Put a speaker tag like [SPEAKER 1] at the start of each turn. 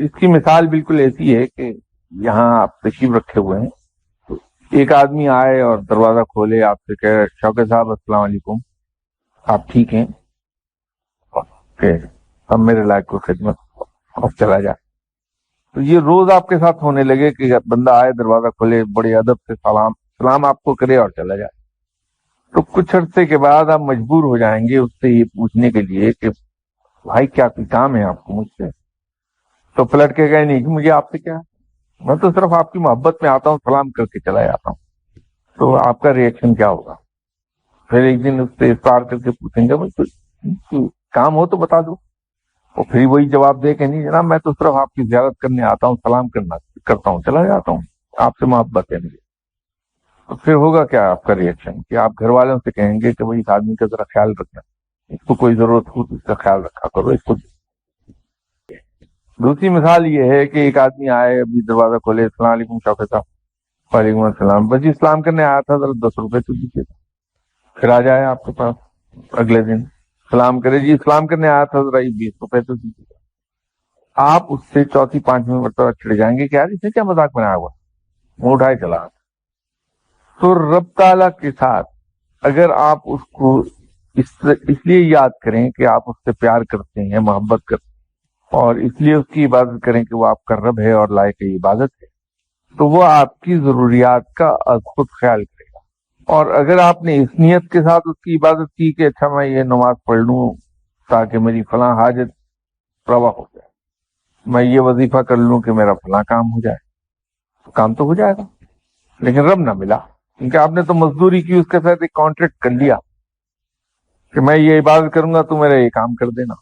[SPEAKER 1] اس کی مثال بالکل ایسی ہے کہ یہاں آپ تشریف رکھے ہوئے ہیں، تو ایک آدمی آئے اور دروازہ کھولے، آپ سے کہے شوکت صاحب السلام علیکم، آپ ٹھیک ہیں؟ کہ اب میرے لائق کو خدمت اور چلا جائے. تو یہ روز آپ کے ساتھ ہونے لگے کہ بندہ آئے، دروازہ کھولے، بڑے ادب سے سلام آپ کو کرے اور چلا جائے. تو کچھ عرصے کے بعد آپ مجبور ہو جائیں گے اس سے یہ پوچھنے کے لیے کہ بھائی کیا کوئی کام ہے آپ کو مجھ سے؟ تو پلٹ کے کہے نہیں کہ مجھے آپ سے کیا، میں تو صرف آپ کی محبت میں آتا ہوں، سلام کر کے چلا جاتا ہوں. تو آپ کا ریئیکشن کیا ہوگا؟ پھر ایک دن اس سے اسٹار کر کے پوچھیں گے بھائی کام ہو تو بتا دو، اور پھر وہی جواب دے کہ نہیں جناب میں تو صرف آپ کی زیارت کرنے آتا ہوں، سلام کرتا ہوں چلا جاتا ہوں، آپ سے محبت ہے مجھے. تو پھر ہوگا کیا آپ کا ریئیکشن؟ کہ آپ گھر والوں سے کہیں گے کہ بھائی اس آدمی کا ذرا خیال رکھنا، اس کو کوئی ضرورت ہو تو اس کا خیال رکھا کرو اس کو. دوسری مثال یہ ہے کہ ایک آدمی آئے، ابھی دروازہ کھولے، السلام علیکم شوکت صاحب، وعلیکم السلام، بس جی سلام کرنے آیا تھا، ذرا 10 روپے تو دیجیے. پھر آ جائے آپ کے پاس اگلے دن، سلام کرے، جی سلام کرنے آیا تھا، ذرا 20 روپے تو دیجیے. آپ اس سے چوتھی پانچویں مرتبہ چڑھ جائیں گے کہ یار اس نے کیا مذاق بنایا ہوا، وہ اٹھائے چلا. تو رب تعالیٰ کے ساتھ اگر آپ اس کو اس لیے یاد کریں کہ آپ اس سے پیار کرتے ہیں، محبت کرتے ہیں، اور اس لیے اس کی عبادت کریں کہ وہ آپ کا رب ہے اور لائق عبادت ہے، تو وہ آپ کی ضروریات کا از خود خیال کرے گا. اور اگر آپ نے اس نیت کے ساتھ اس کی عبادت کی کہ اچھا میں یہ نماز پڑھ لوں تاکہ میری فلاں حاجت روا ہو جائے، میں یہ وظیفہ کر لوں کہ میرا فلاں کام ہو جائے، تو کام تو ہو جائے گا، لیکن رب نہ ملا، کیونکہ آپ نے تو مزدوری کی، اس کے ساتھ ایک کانٹریکٹ کر لیا کہ میں یہ عبادت کروں گا تو میرا یہ کام کر دینا.